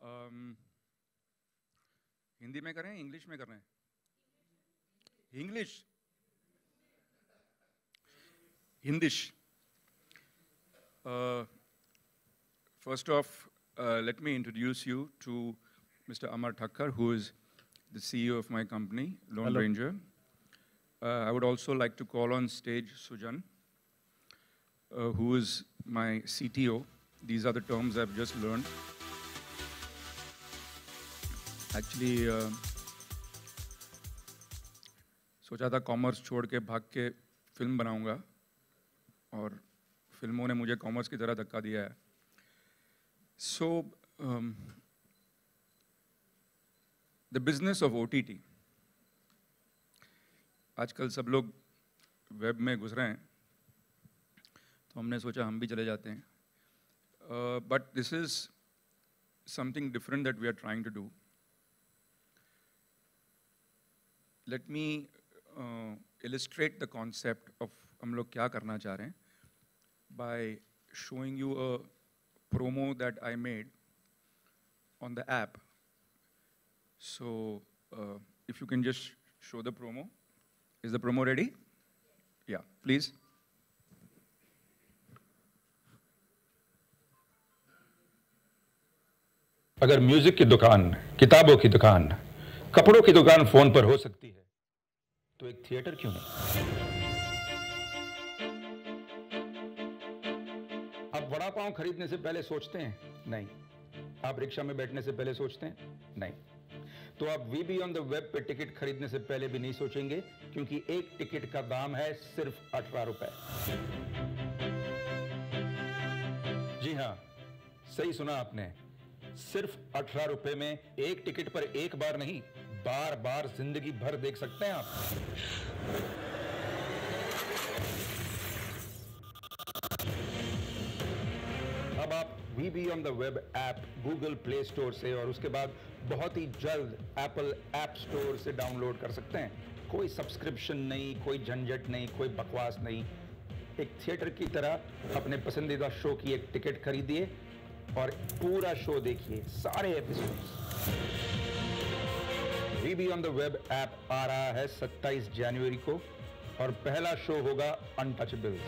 अम, हिंदी में करें, इंग्लिश में करें? English, हिंदिश. First off, let me introduce you to Mr. Amar Thakkar, who is the CEO of my company, Lone Hello. Ranger. I would also like to call on stage Sujan, who is my CTO. These are the terms I've just learned. Actually, सोचा था commerce छोड़ के भाग के film बनाऊंगा, और फिल्मों ने मुझे कॉमर्स की तरह धक्का दिया है. So, the business of OTT. आजकल सब लोग वेब में घुस रहे हैं, तो हमने सोचा हम भी चले जाते हैं. But this is something different that we are trying to do. Let me illustrate the concept of हम लोग क्या करना चाह रहे हैं by showing you a promo that I made on the app. So, if you can just show the promo. Is the promo ready? Yeah, please. अगर music की दुकान, किताबों की दुकान, कपड़ों की दुकान फोन पर हो सकती है, तो एक थिएटर क्यों नहीं? आप वड़ा पाव खरीदने से पहले सोचते हैं? नहीं. आप रिक्शा में बैठने से पहले सोचते हैं? नहीं. तो आप वीबी ऑन द वेब पे टिकट खरीदने से पहले भी नहीं सोचेंगे, क्योंकि एक टिकट का दाम है सिर्फ 18 रुपए. जी हां, सही सुना आपने. सिर्फ 18 रुपए में एक टिकट पर एक बार नहीं, बार बार जिंदगी भर देख सकते हैं आप. अब आप VB on the web app Google Play Store से और उसके बाद बहुत ही जल्द एप्पल ऐप स्टोर से डाउनलोड कर सकते हैं. कोई सब्सक्रिप्शन नहीं, कोई झंझट नहीं, कोई बकवास नहीं. एक थिएटर की तरह अपने पसंदीदा शो की एक टिकट खरीदिए और पूरा शो देखिए, सारे episodes. VB on the web app आ रहा है 27 जनवरी को, और पहला शो होगा अनटचेबल्स.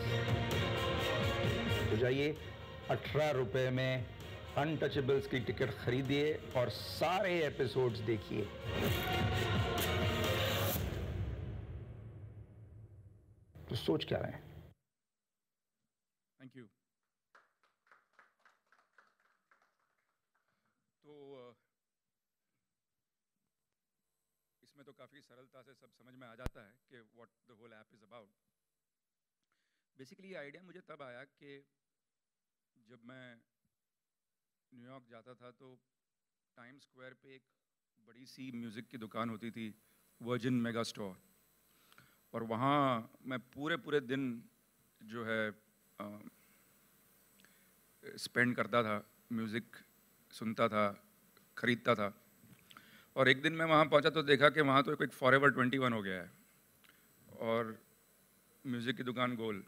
तो जाइए, 18 रुपए में अनटचेबल्स की टिकट खरीदिए और सारे एपिसोड्स देखिए. तो सोच क्या रहे हैं? Thank you. तो इसमें तो काफ़ी सरलता से सब समझ में आ जाता है कि what the whole app is about. Basically ये आइडिया मुझे तब आया कि जब मैं न्यूयॉर्क जाता था तो टाइम स्क्वायर पे एक बड़ी सी म्यूज़िक की दुकान होती थी, वर्जिन मेगा स्टोर. और वहाँ मैं पूरे दिन जो है स्पेंड करता था, म्यूज़िक सुनता था, ख़रीदता था. और एक दिन मैं वहाँ पहुँचा तो देखा कि वहाँ तो एक फॉरएवर 21 हो गया है और म्यूज़िक की दुकान गोल.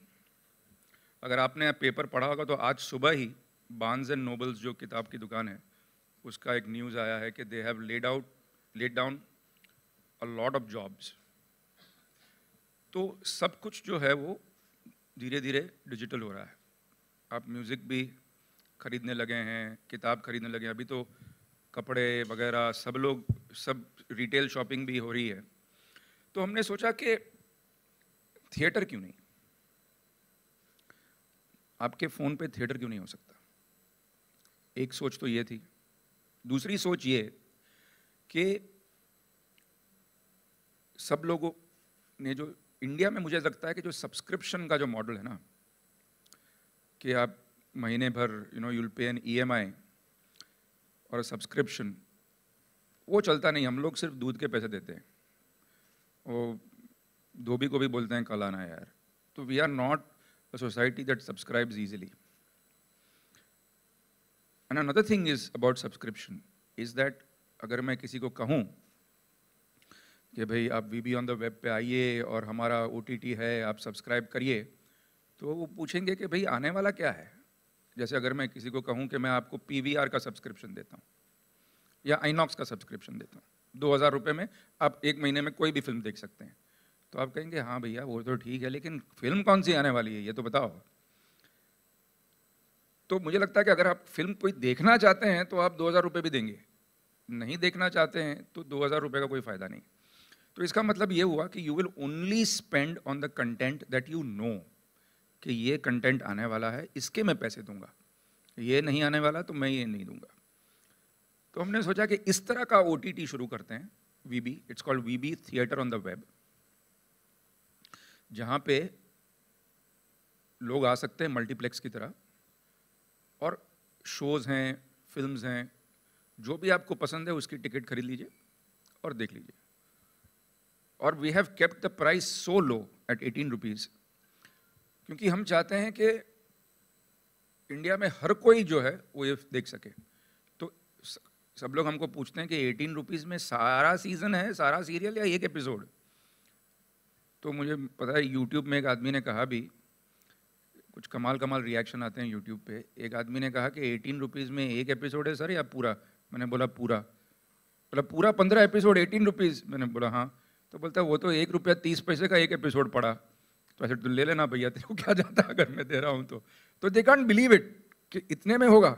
अगर आपने पेपर पढ़ा होगा तो आज सुबह ही बार्न्स एंड नोबल्स जो किताब की दुकान है, उसका एक न्यूज़ आया है कि they have laid down a lot of jobs. तो सब कुछ जो है वो धीरे धीरे डिजिटल हो रहा है. आप म्यूज़िक भी खरीदने लगे हैं, किताब खरीदने लगे हैं, अभी तो कपड़े वगैरह सब रिटेल शॉपिंग भी हो रही है. तो हमने सोचा कि थिएटर क्यों नहीं, आपके फ़ोन पे थिएटर क्यों नहीं हो सकता. एक सोच तो ये थी. दूसरी सोच ये कि सब लोगों ने जो इंडिया में, मुझे लगता है कि जो सब्सक्रिप्शन का जो मॉडल है ना, कि आप महीने भर you'll pay an EMI और सब्सक्रिप्शन, वो चलता नहीं. हम लोग सिर्फ दूध के पैसे देते हैं. वो धोबी को भी बोलते हैं कल आना यार. तो we are not a society that subscribes easily. And another thing is about subscription is that अगर मैं किसी को कहूँ कि भाई आप वीबी ऑन द वेब पे आइए और हमारा OTT है, आप सब्सक्राइब करिए, तो वो पूछेंगे कि भाई आने वाला क्या है. जैसे अगर मैं किसी को कहूँ कि मैं आपको PVR का सब्सक्रिप्शन देता हूँ, या आईनॉक्स का सब्सक्रिप्शन देता हूँ। 2000 रुपये में आप एक महीने में कोई भी फिल्म देख सकते हैं। तो आप कहेंगे हाँ भैया वो तो ठीक है, लेकिन फिल्म कौन सी आने वाली है ये तो बताओ। तो मुझे लगता है कि अगर आप फिल्म कोई देखना चाहते हैं तो आप 2000 रुपये भी देंगे, नहीं देखना चाहते हैं तो 2000 रुपये का कोई फ़ायदा नहीं। तो इसका मतलब ये हुआ कि you will only spend on the content that you know कि ये कंटेंट आने वाला है, इसके मैं पैसे दूंगा, ये नहीं आने वाला तो मैं ये नहीं दूंगा। तो हमने सोचा कि इस तरह का OTT शुरू करते हैं, VB, it's called VB theatre on the web, जहाँ पे लोग आ सकते हैं मल्टीप्लेक्स की तरह, और शोज़ हैं, फिल्म्स हैं, जो भी आपको पसंद है उसकी टिकट खरीद लीजिए और देख लीजिए। और we have kept the price so low at 18 rupees, क्योंकि हम चाहते हैं कि इंडिया में हर कोई जो है वो ये देख सके। तो सब लोग हमको पूछते हैं कि 18 रुपीज़ में सारा सीज़न है, सारा सीरियल, या एक एपिसोड? तो मुझे पता है यूट्यूब में एक आदमी ने कहा भी, कुछ कमाल कमाल रिएक्शन आते हैं यूट्यूब पे। एक आदमी ने कहा कि 18 रुपीज़ में एक एपिसोड है सर या पूरा? मैंने बोला पूरा। बोला पूरा 15 एपिसोड 18 रुपीज़? मैंने बोला हाँ। तो बोलता है वो तो 1 रुपया 30 पैसे का एक एपिसोड पड़ा। तो ऐसे तो ले लेना भैया, तेरे को क्या जाता है अगर मैं दे रहा हूँ तो दे कांट बिलीव इट कि इतने में होगा।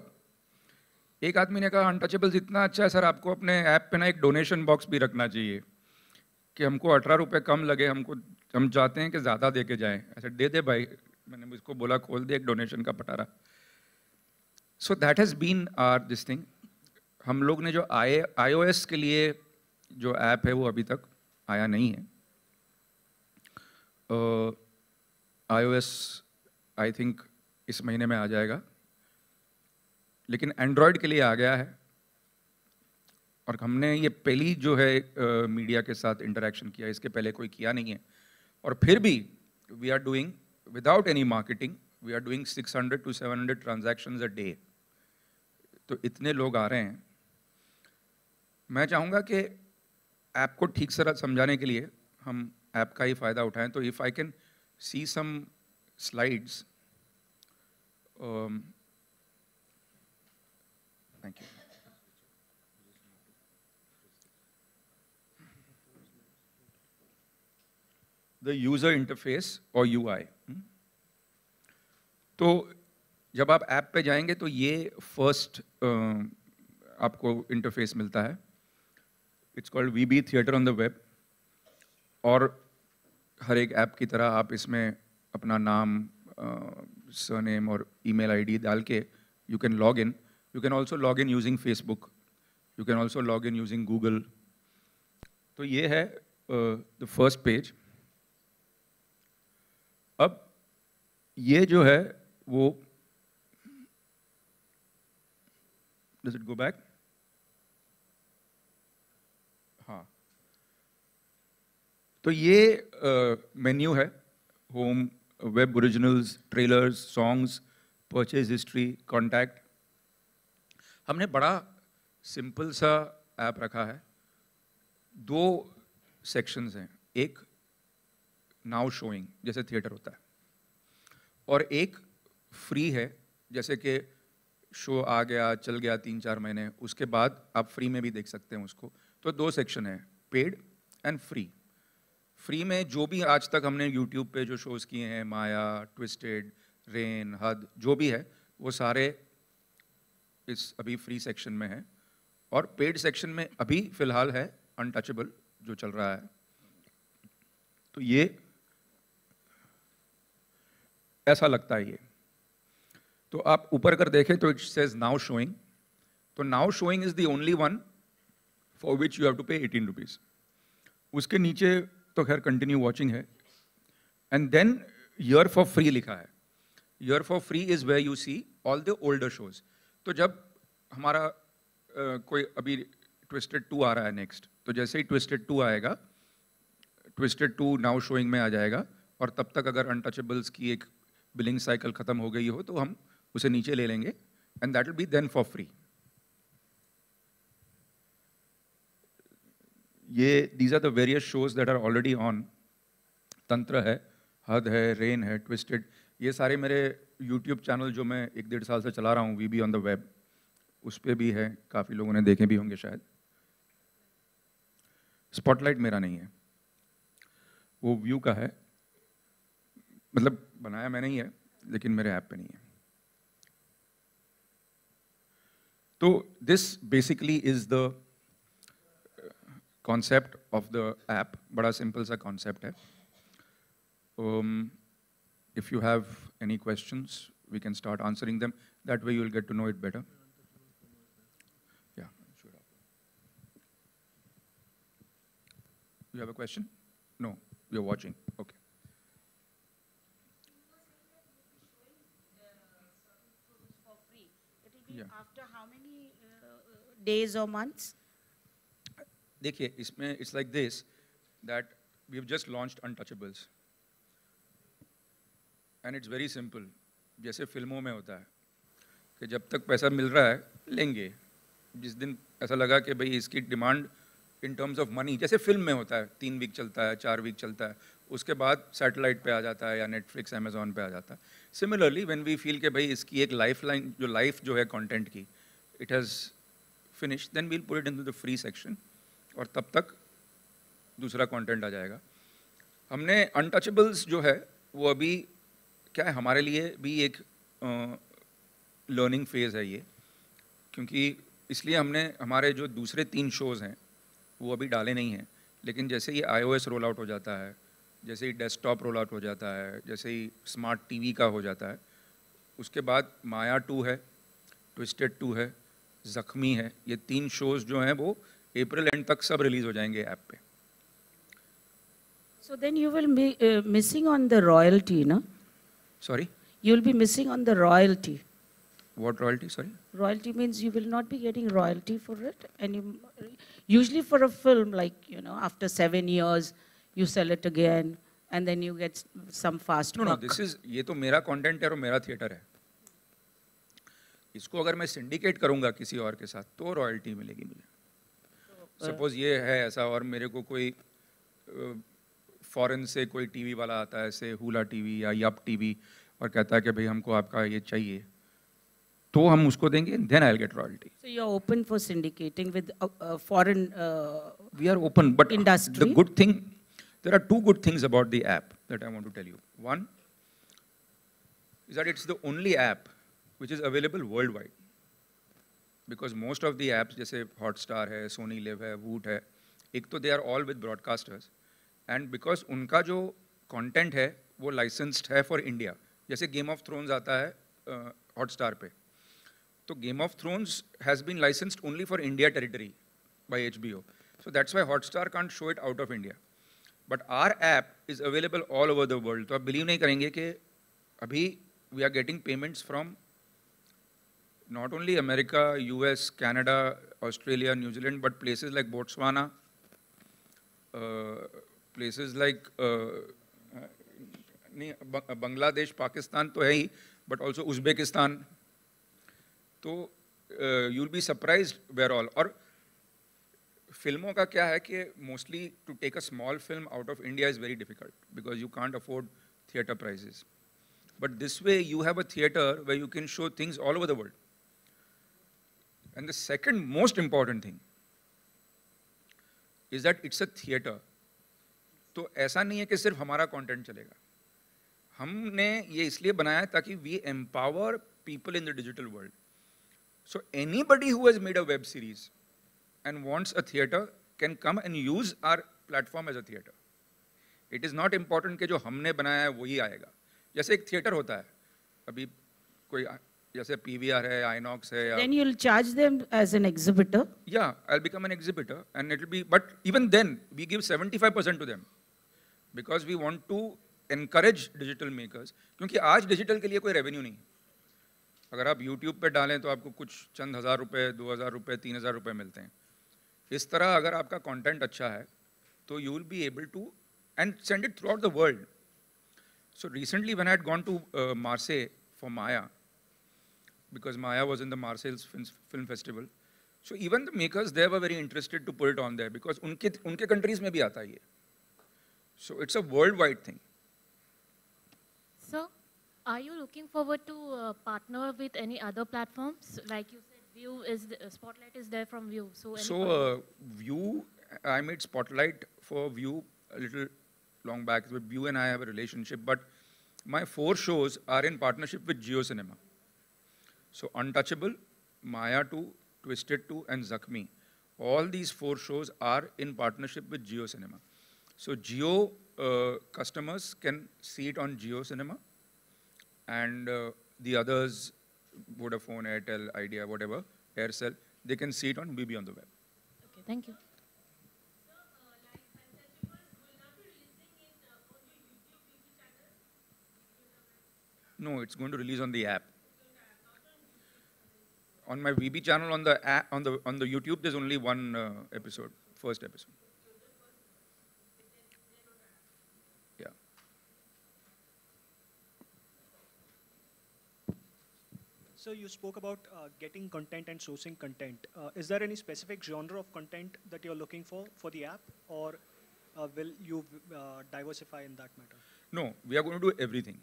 एक आदमी ने कहा अनटचेबल्स इतना अच्छा है सर, आपको अपने ऐप पे ना एक डोनेशन बॉक्स भी रखना चाहिए कि हमको 18 रुपये कम लगे, हम चाहते हैं कि ज़्यादा दे के जाएँ। ऐसे दे दे भाई। मैंने उसको बोला खोल दे एक डोनेशन का पटारा। So that has been our this thing. हम लोग ने जो iOS के लिए जो ऐप है वो अभी तक आया नहीं है। iOS आई थिंक इस महीने में आ जाएगा, लेकिन एंड्रॉयड के लिए आ गया है। और हमने ये पहली जो है मीडिया के साथ इंटरेक्शन किया, इसके पहले कोई किया नहीं है। और फिर भी we are doing without any marketing, we are doing 600 to 700 transactions a day. तो इतने लोग आ रहे हैं। मैं चाहूँगा कि ऐप को ठीक से समझाने के लिए हम ऐप का ही फ़ायदा उठाएं। तो if I can see some slides. Thank you. The user interface और UI। तो जब आप ऐप पे जाएंगे तो ये फर्स्ट आपको इंटरफेस मिलता है। It's called VB theatre on the web. और हर एक ऐप की तरह आप इसमें अपना नाम, सरनेम और ईमेल आईडी डाल के you can log in. You can also log in using Facebook, you can also log in using Google. तो ये है द फर्स्ट पेज। अब ये जो है वो, डज इट गो बैक? हाँ। तो ये मेन्यू है। Home, web originals, trailers, songs, purchase history, contact. हमने बड़ा सिंपल सा ऐप रखा है। 2 सेक्शंस हैं, एक नाउ शोइंग जैसे थिएटर होता है, और एक फ्री है, जैसे कि शो आ गया चल गया 3-4 महीने, उसके बाद आप फ्री में भी देख सकते हैं उसको। तो 2 सेक्शन है, पेड एंड फ्री। फ्री में जो भी आज तक हमने यूट्यूब पे जो शोज़ किए हैं, माया, ट्विस्टेड, रेन, हद, जो भी है वो सारे इस अभी फ्री सेक्शन में है। और पेड सेक्शन में अभी फ़िलहाल है अनटचेबल जो चल रहा है। तो ये ऐसा लगता है। ये तो आप ऊपर कर देखें तो इट सेज नाउ शोइंग। तो now showing is the only one for which you have to pay 18 rupees. उसके नीचे तो खैर कंटिन्यू वॉचिंग है। And then year for free लिखा है। Year for free is where you see all the older shows. तो जब हमारा कोई अभी ट्विस्टेड 2 आ रहा है नेक्स्ट, तो जैसे ही ट्विस्टेड 2 आएगा, ट्विस्टेड 2 नाउ शोइंग में आ जाएगा। और तब तक अगर अनटचेबल्स की एक बिलिंग साइकिल खत्म हो गई हो तो हम उसे नीचे ले लेंगे, and that will be then for free. ये these are the various shows that are already on. तंत्र है, हद है, रेन है, ट्विस्टेड। ये सारे मेरे यूट्यूब चैनल जो मैं 1-1.5 साल से चला रहा हूँ, वीबी ऑन द वेब, उस पर भी है, काफ़ी लोगों ने देखे भी होंगे शायद। स्पॉटलाइट मेरा नहीं है, वो व्यू का है, मतलब बनाया मैंने ही है लेकिन मेरे ऐप पे नहीं है। तो this basically is the concept of the app. बड़ा सिंपल सा कॉन्सेप्ट है। If you have any questions, we can start answering them. That way you will get to know it better. Yeah, sure. You have a question? No, you're watching. Okay. For free. It will be Yeah. after how many days or months? देखिए, इसमें it's like this, that we have just launched Untouchables. And it's very simple, जैसे फिल्मों में होता है कि जब तक पैसा मिल रहा है लेंगे, जिस दिन ऐसा लगा कि भाई इसकी demand in terms of money, जैसे फिल्म में होता है 3 वीक चलता है, 4 वीक चलता है, उसके बाद सैटेलाइट पे आ जाता है या नेटफ्लिक्स अमेजोन पे आ जाता है। सिमिलरली व्हेन वी फील कि भाई इसकी एक लाइफ लाइन, जो लाइफ जो है कंटेंट की, it has finish, then we'll put it into the free section, और तब तक दूसरा कंटेंट आ जाएगा। हमने अनटचेबल्स जो है वो अभी क्या है, हमारे लिए भी एक लर्निंग फेज़ है ये, क्योंकि इसलिए हमने हमारे जो दूसरे 3 शोज़ हैं वो अभी डाले नहीं हैं, लेकिन जैसे ही iOS रोल आउट हो जाता है, जैसे ही डेस्कटॉप रोल आउट हो जाता है, जैसे ही स्मार्ट टीवी का हो जाता है, उसके बाद माया 2 है, ट्विस्टेड 2 है, ज़ख्मी है, ये 3 शोज़ जो हैं वो अप्रैल एंड तक सब रिलीज़ हो जाएंगे ऐप पे। So then you will be missing on the royalty, no? Sorry? You will be missing on the royalty. What royalty? Sorry? Royalty means you will not be getting royalty for it. And usually for a film, like, after 7 years, you sell it again, and then you get some fast No, buck. ये तो मेरा content है और मेरा theatre है। इसको अगर मैं सिंडिकेट करूंगा किसी और के साथ तो रॉयल्टी मिलेगी मुझे। सपोज ये है ऐसा, और मेरे को कोई फॉरेन से कोई टीवी वाला आता है, ऐसे हुला टीवी या यप टीवी, और कहता है कि भाई हमको आपका ये चाहिए, तो हम उसको देंगे, then I will get royalty. So you're open for syndicating with foreign We are open, but industry. the good thing, there are 2 good things about the app that I want to tell you. One is that it's the only app which is available worldwide, because most of the apps जैसे Hotstar है, Sony Live है, Voot है, एक तो they are all with broadcasters, and because उनका जो content है वो licensed है for India, जैसे Game of Thrones आता है Hotstar पे, तो Game of Thrones has been licensed only for India territory by HBO, so that's why Hotstar can't show it out of India, but our app is available all over the world। तो आप believe नहीं करेंगे कि अभी we are getting payments from not only America, US, Canada, Australia, New Zealand, but places like Botswana, places like Bangladesh, Pakistan तो है ही, but also Uzbekistan। तो you'll be surprised where all। और फिल्मों का क्या है कि mostly to take a small film out of India is very difficult because you can't afford theater prices, but this way you have a theater where you can show things all over the world। And the second most important thing is that it's a theater। तो ऐसा नहीं है कि सिर्फ हमारा content चलेगा, हमने ये इसलिए बनाया ताकि we empower people in the digital world। So anybody who has made a web series and wants a theater can come and use our platform as a theater। It is not important कि जो हमने बनाया है वही आएगा। जैसे एक theatre होता है, अभी कोई जैसे PVR है, INOX है, Then you'll charge them as an exhibitor. Yeah, I'll become an exhibitor and it'll be, but even then we give 75% to them because we want to encourage digital makers, क्योंकि आज digital के लिए कोई revenue नहीं। अगर आप YouTube पे डालें तो आपको कुछ चंद हज़ार रुपए, 2,000 रुपए, 3,000 रुपए मिलते हैं। इस तरह अगर आपका कंटेंट अच्छा है तो you will be able to and send it throughout the world। So recently when I had gone to Marseille for Maya, because Maya was in the Marseille Film Festival, so even the makers there were very interested to put it on there because उनके countries में भी आता है ये। So it's a worldwide thing। So, are you looking forward to partner with any other platforms? Like you said, View is Spotlight is there from View. So View, I made Spotlight for View a little long back. With View and I have a relationship, but my 4 shows are in partnership with Jio Cinema. So Untouchable, Maya 2, Twisted 2, and Zakhmi. All these 4 shows are in partnership with Jio Cinema. So Jio customers can see it on Jio Cinema, and the others, Vodafone, Airtel, Idea, whatever, Aircel, they can see it on BB on the web. okay, thank you. No, it's going to release on the app. On my VB channel on the app, on the YouTube, there's only one episode, first episode. Yeah. So you spoke about getting content and sourcing content. Is there any specific genre of content that you're looking for the app, or will you diversify in that matter? No, we are going to do everything.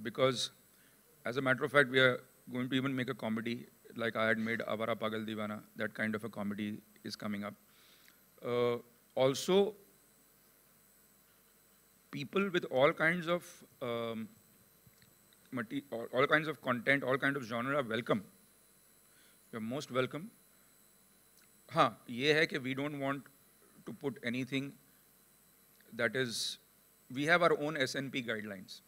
Because, as a matter of fact, we are going to even make a comedy, like I had made Avara Pagal Divana. That kind of a comedy is coming up. Also, people with all kinds of all kinds of content, all kinds of genre are welcome. You're most welcome. हाँ, ये है कि we don't want to put anything that is, we have our own SNP guidelines.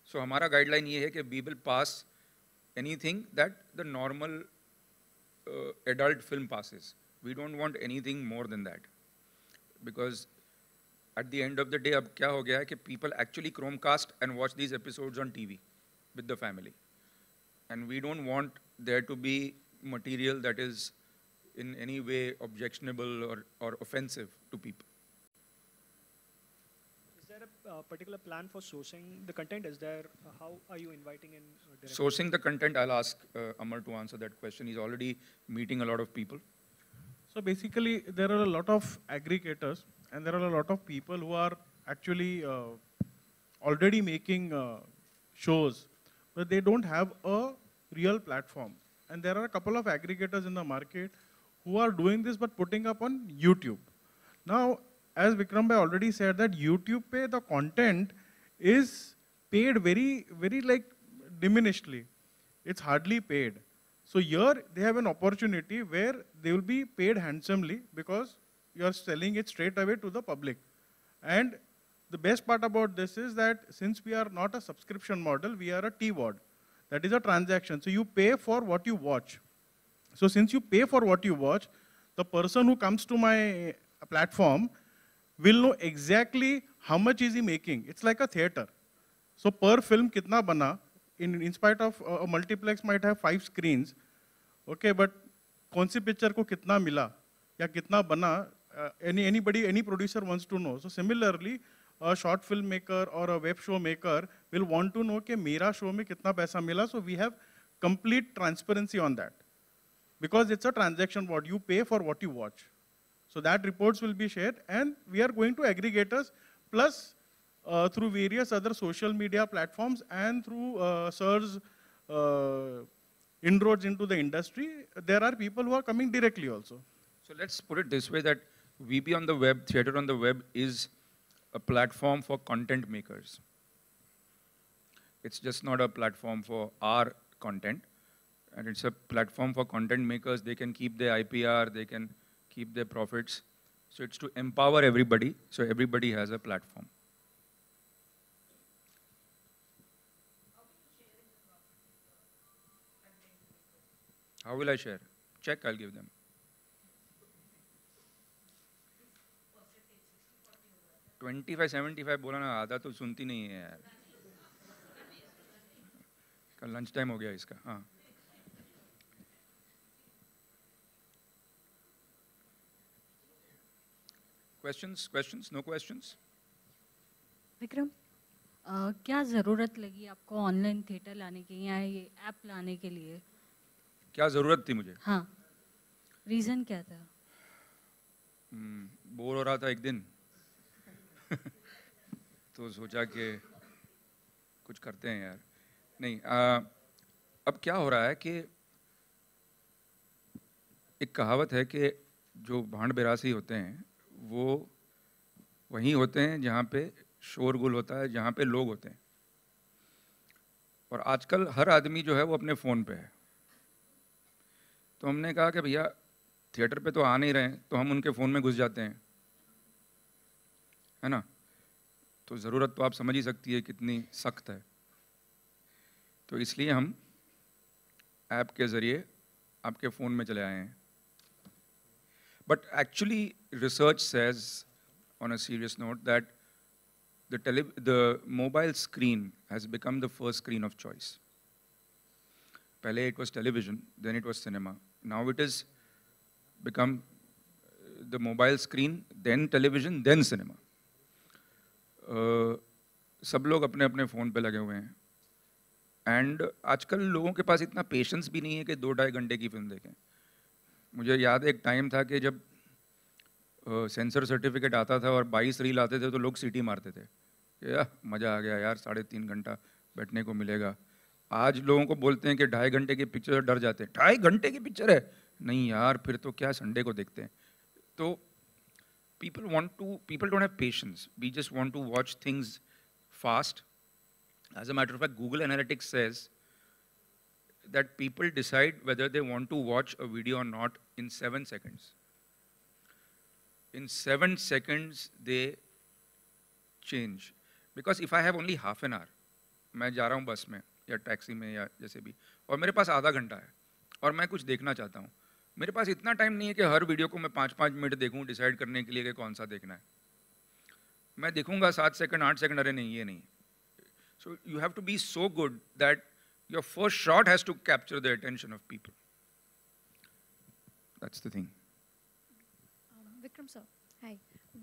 So हमारा guideline ये है कि we will pass anything that the normal adult film passes. We don't want anything more than that. Because at the end of the day, अब क्या हो गया है कि people actually Chromecast and watch these episodes on TV with the family. And we don't want there to be material that is in any way objectionable or offensive to people. Is there a particular plan for sourcing the content? Is there, how are you inviting in directors? Sourcing the content, I'll ask Amar to answer that question. He's already meeting a lot of people. So basically, there are a lot of aggregators, and there are a lot of people who are actually already making shows, but they don't have a real platform. And there are a couple of aggregators in the market who are doing this but putting up on YouTube. Now, as Vikram bhai already said, that YouTube pay the content is paid very, very like diminishedly. It's hardly paid. So here they have an opportunity where they will be paid handsomely because you are selling it straight away to the public. And the best part about this is that since we are not a subscription model, we are a TVOD. That is a transaction. So you pay for what you watch. So since you pay for what you watch, the person who comes to my platform will know exactly how much is he making. It's like a theater. So per film kitna bana, in spite of a multiplex might have 5 screens, okay, but kaun si picture ko kitna mila, ya kitna bana, any producer wants to know. So similarly, a short film maker or a web show maker will want to know ke mera show mein kitna paisa mila. So we have complete transparency on that. Because it's a transaction what you pay for what you watch. So that reports will be shared, and we are going to aggregators plus through various other social media platforms and through Sir's inroads into the industry, there are people who are coming directly also. So let's put it this way, that VP on the web, Theatre on the web is a platform for content makers. It's just not a platform for our content. And it's a platform for content makers. They can keep their IPR, they can keep their profits. So it's to empower everybody, so everybody has a platform. How will I share? Check, I'll give them. 25-75 बोला ना, आधा तो सुनती नहीं है यार. कल lunch time हो गया इसका. हाँ. Questions? No questions? विक्रम, क्या ज़रूरत लगी आपको ऑनलाइन थिएटर लाने की या ये ऐप लाने के लिए? क्या ज़रूरत थी मुझे? हाँ, रीज़न क्या था? बोर हो रहा था एक दिन तो सोचा कि कुछ करते हैं यार. नहीं, अब क्या हो रहा है कि एक कहावत है कि जो भांड बिरासी होते हैं वो वहीं होते हैं जहाँ पे शोरगुल होता है, जहाँ पे लोग होते हैं। और आजकल हर आदमी जो है वो अपने फ़ोन पे है। तो हमने कहा कि भैया थिएटर पे तो आ नहीं रहे हैं, तो हम उनके फ़ोन में घुस जाते हैं, है ना। तो ज़रूरत तो आप समझ ही सकती है कितनी सख्त है। तो इसलिए हम ऐप के ज़रिए आपके फ़ोन में चले आए हैं। But actually research says on a serious note that the mobile screen has become the first screen of choice. Pehle it was television, then it was cinema. Now it has become the mobile screen, then television, then cinema. सब लोग अपने अपने phone पे लगे हुए हैं। And आजकल लोगों के पास इतना पेशेंस भी नहीं है कि 2-2.5 घंटे की फिल्म देखें। मुझे याद है एक टाइम था कि जब सेंसर सर्टिफिकेट आता था और 22 रील आते थे तो लोग सीटी मारते थे कि यार मज़ा आ गया यार, 3.5 घंटा बैठने को मिलेगा। आज लोगों को बोलते हैं कि 2.5 घंटे की पिक्चर, डर जाते हैं। 2.5 घंटे की पिक्चर है, नहीं यार फिर तो क्या संडे को देखते हैं। तो people don't have patience. We just want to watch things fast. As a matter of fact, Google Analytics says that people decide whether they want to watch a video or not in 7 seconds. In 7 seconds, they change. Because if I have only half an hour, मैं जा रहा हूँ बस में या taxi में या जैसे भी, और मेरे पास आधा घंटा है और मैं कुछ देखना चाहता हूँ, मेरे पास इतना टाइम नहीं है कि हर वीडियो को मैं 5-5 मिनट देखूँ डिसाइड करने के लिए कि कौन सा देखना है। मैं देखूँगा 7 सेकंड, 8 सेकंड, अरे नहीं ये नहीं। So you have to be so good that your first shot has to capture the attention of people. That's the thing. Vikram sir, hi.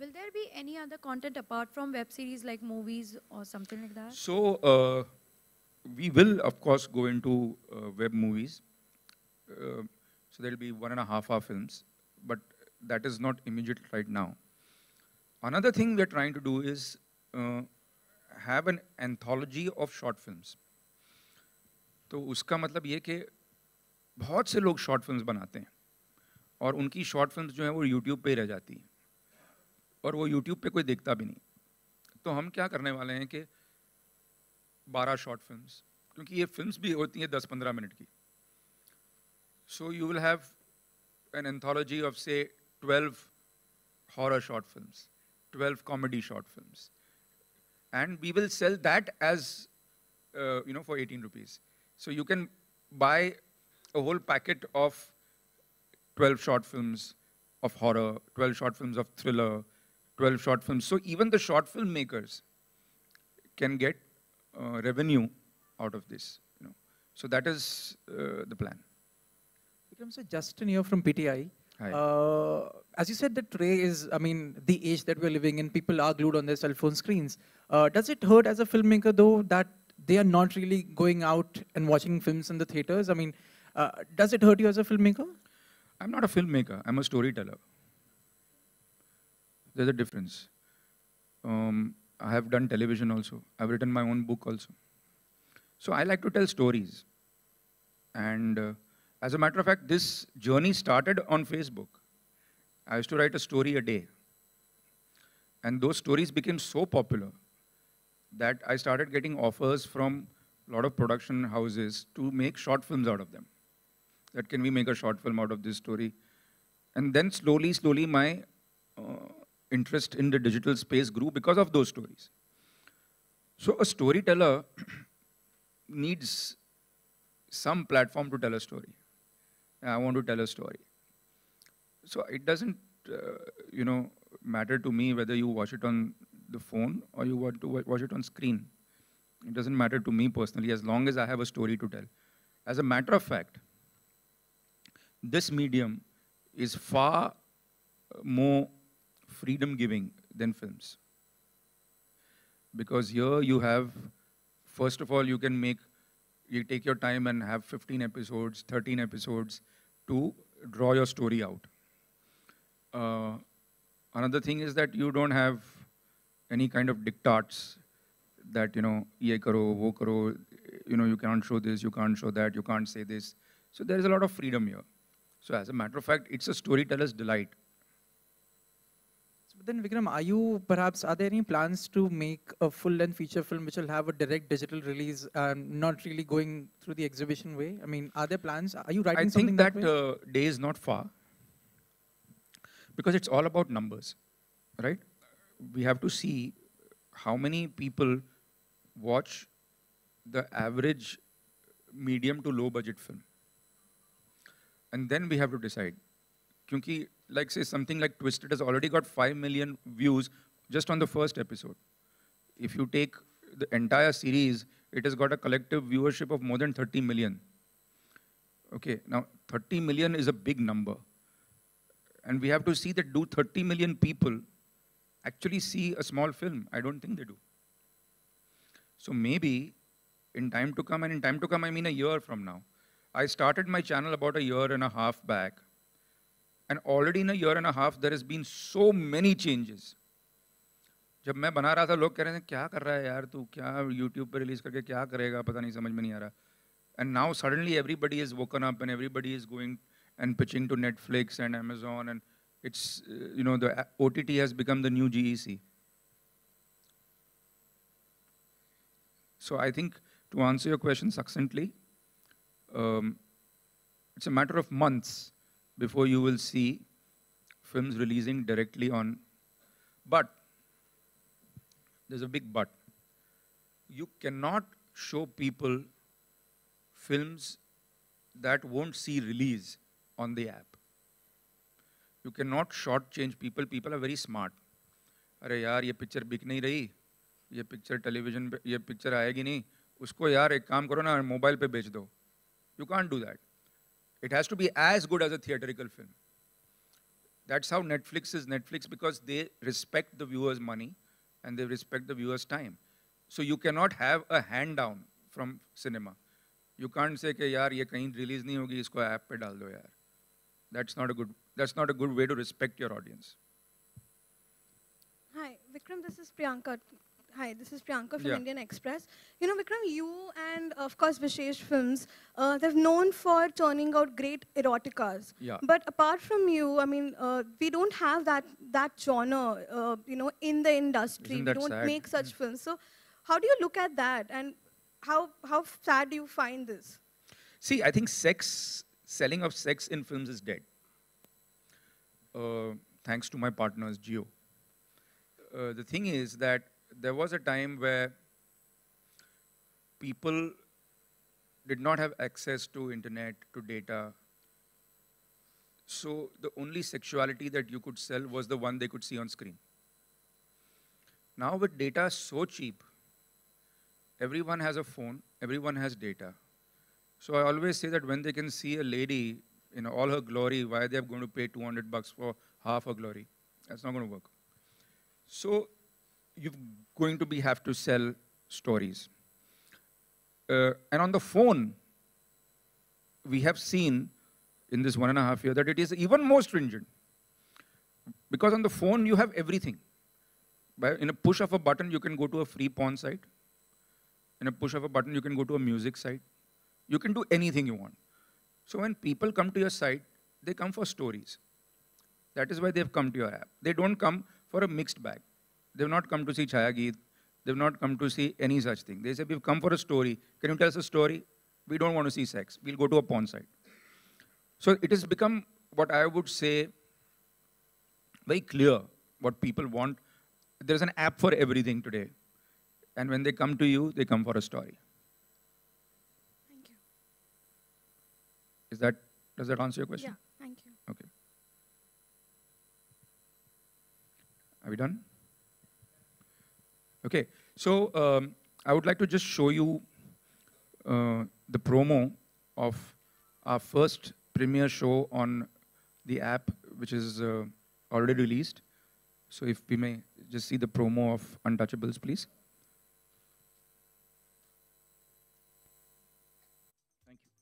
Will there be any other content apart from web series like movies or something like that? So we will of course go into web movies. So there will be 1.5 hour films, but that is not immediate right now. Another thing we are trying to do is have an anthology of short films. तो उसका मतलब ये कि बहुत से लोग short films बनाते हैं और उनकी शॉर्ट फिल्म्स जो हैं वो यूट्यूब पे ही रह जाती हैं और वो यूट्यूब पे कोई देखता भी नहीं। तो हम क्या करने वाले हैं कि 12 शॉर्ट फिल्म्स, क्योंकि ये फिल्म्स भी होती हैं 10-15 मिनट की। So you will have an anthology of say 12 horror short films, 12 comedy short films. And we will sell that as, for 18 rupees. So you can buy a whole packet of 12 short films of horror, 12 short films of thriller, 12 short films. So even the short film makers can get revenue out of this. So that is the plan. Vikram sir, Justin here from PTI. Hi. As you said, that Ray is, the age that we're living in, people are glued on their cell phone screens. Does it hurt as a filmmaker, though, that they are not really going out and watching films in the theaters? Does it hurt you as a filmmaker? I'm not a filmmaker, I'm a storyteller. There's a difference. I have done television also. I've written my own book also. So I like to tell stories. And as a matter of fact, this journey started on Facebook. I used to write a story a day. And those stories became so popular that I started getting offers from a lot of production houses to make short films out of them. That can we make a short film out of this story? And then slowly my interest in the digital space grew because of those stories. So a storyteller needs some platform to tell a story. I want to tell a story. So it doesn't, matter to me whether you watch it on the phone or you want to watch it on screen. It doesn't matter to me personally as long as I have a story to tell. As a matter of fact, this medium is far more freedom-giving than films. Because here you have, first of all, you take your time and have 15 episodes, 13 episodes to draw your story out. Another thing is that you don't have any kind of diktats that, ye karo, wo karo, you can't show this, you can't show that, you can't say this. So there is a lot of freedom here. So as a matter of fact, it's a storyteller's delight. But then Vikram, are there any plans to make a full-length feature film which will have a direct digital release, not really going through the exhibition way? I mean, are there plans? Are you writing I something think that way? day is not far, because it's all about numbers, right? We have to see how many people watch the average medium to low budget film. And then we have to decide. Kyunki, like say something like Twisted has already got 5 million views just on the first episode. If you take the entire series, it has got a collective viewership of more than 30 million. Okay, now 30 million is a big number. And we have to see that do 30 million people actually see a small film? I don't think they do. So maybe in time to come, and in time to come I mean a year from now. I started my channel about a year and a half back. And already in a year and a half, there has been so many changes. जब मैं बना रहा था लोग कह रहे थे क्या कर रहा है यार तू क्या YouTube पे रिलीज करके क्या करेगा पता नहीं समझ में नहीं आ रहा. And now suddenly everybody is woken up and everybody is going and pitching to Netflix and Amazon, and it's the OTT has become the new GEC. So I think to answer your question succinctly, it's a matter of months before you will see films releasing directly on. But there's a big but. You cannot show people films that won't see release on the app. You cannot shortchange people. People are very smart. अरे यार ये picture बिक नहीं रही, ये picture television पे ये picture आएगी नहीं, उसको यार एक काम करो ना मोबाइल पे बेच दो. You can't do that. It has to be as good as a theatrical film. That's how Netflix is Netflix, because they respect the viewer's money and they respect the viewer's time. So you cannot have a hand down from cinema. You can't say कि यार ये कहीं release नहीं होगी, इसको app पे डाल दो यार. That's not a good way to respect your audience. Hi, Vikram, this is Priyanka. Hi, this is Priyanka from Indian Express. You know, Vikram, you and, of course, Vishesh Films, they're known for turning out great eroticas. Yeah. But apart from you, I mean, we don't have that genre, in the industry. Isn't We that don't sad? make such films. So how do you look at that? And how sad do you find this? See, I think selling of sex in films is dead. Thanks to my partners, Jio. The thing is that there was a time where people did not have access to internet, to data. So the only sexuality that you could sell was the one they could see on screen. Now with data so cheap, everyone has a phone, everyone has data. So I always say that when they can see a lady in all her glory, why they are going to pay $200 for half her glory? That's not going to work. So you're going to have to sell stories. And on the phone, we have seen in this 1.5 years that it is even more stringent. Because on the phone, you have everything. In a push of a button, you can go to a free porn site. In a push of a button, you can go to a music site. You can do anything you want. So when people come to your site, they come for stories. That is why they've come to your app. They don't come for a mixed bag. They've not come to see Chaya Geet. They've not come to see any such thing. They say, we've come for a story. Can you tell us a story? We don't want to see sex. We'll go to a porn site. So it has become what I would say very clear what people want. There's an app for everything today. And when they come to you, they come for a story. Thank you. Does that answer your question? Yeah, thank you. Okay. Are we done? Okay, so I would like to just show you the promo of our first premiere show on the app, which is already released. So if we may just see the promo of Untouchables, please. Thank you.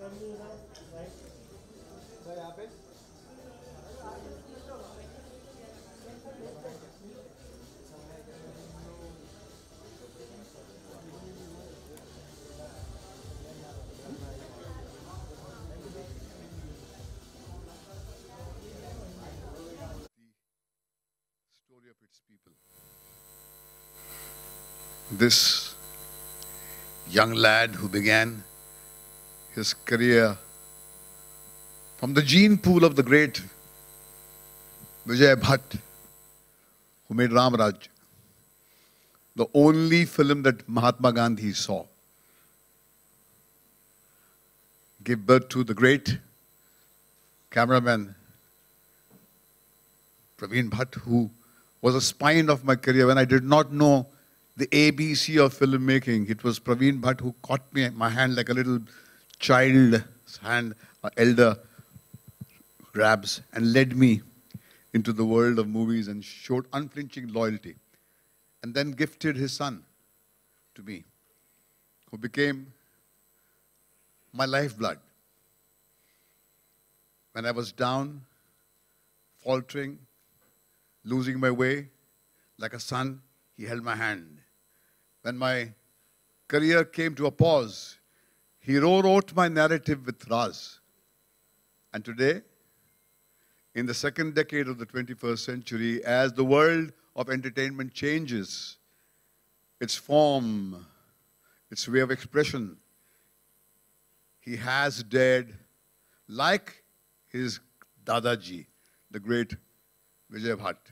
Story of its people. This young lad who began his career from the gene pool of the great Vijay Bhatt, who made Ramaraj, the only film that Mahatma Gandhi saw, gave birth to the great cameraman Praveen Bhatt, who was a spine of my career. When I did not know the ABC of filmmaking, it was Praveen Bhatt who caught my hand like a little child's hand, or elder grabs, and led me into the world of movies and showed unflinching loyalty. And then gifted his son to me, who became my lifeblood. When I was down, faltering, losing my way, like a son, he held my hand. When my career came to a pause, he wrote my narrative with Raz. And today, in the second decade of the 21st century, as the world of entertainment changes, its form, its way of expression, he has dared, like his Dadaji, the great Vijay Bhatt,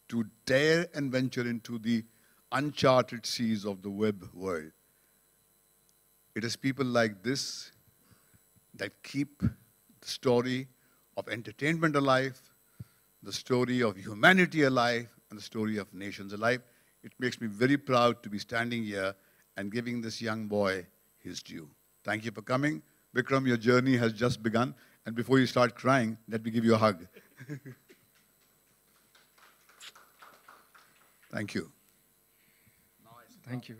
to dare and venture into the uncharted seas of the web world. It is people like this that keep the story of entertainment alive, the story of humanity alive, and the story of nations alive. It makes me very proud to be standing here and giving this young boy his due. Thank you for coming. Vikram, your journey has just begun. And before you start crying, let me give you a hug. Thank you. Thank you.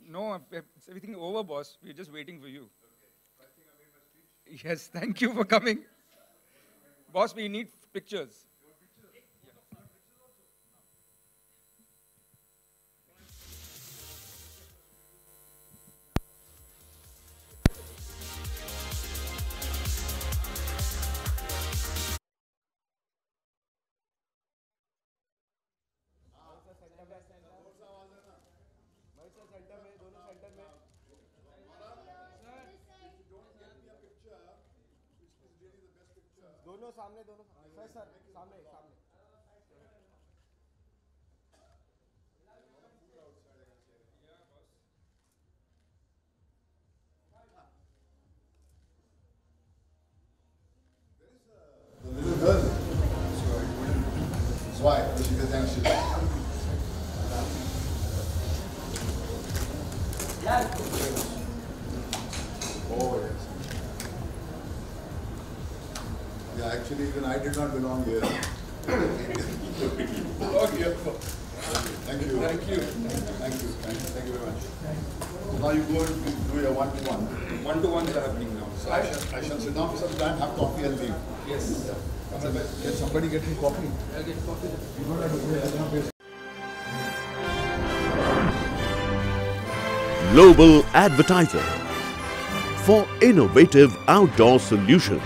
No, it's everything over, boss. We're just waiting for you. Yes, thank you for coming. Boss, we need pictures. दोनों सामने sir सामने सामने The little girl. That's why she gets anxious. Oh, yes. Yeah, actually, even I did not belong here. Belong here. Thank you. Thank you. Thank you. Thank you very much. So now you go and do your one-to-one. One-to-ones are happening now. So I shall sit down for some time, have coffee and leave. Yes. Can somebody get me coffee? I'll get coffee. You don't have to do it. Global Advertiser for innovative outdoor solutions.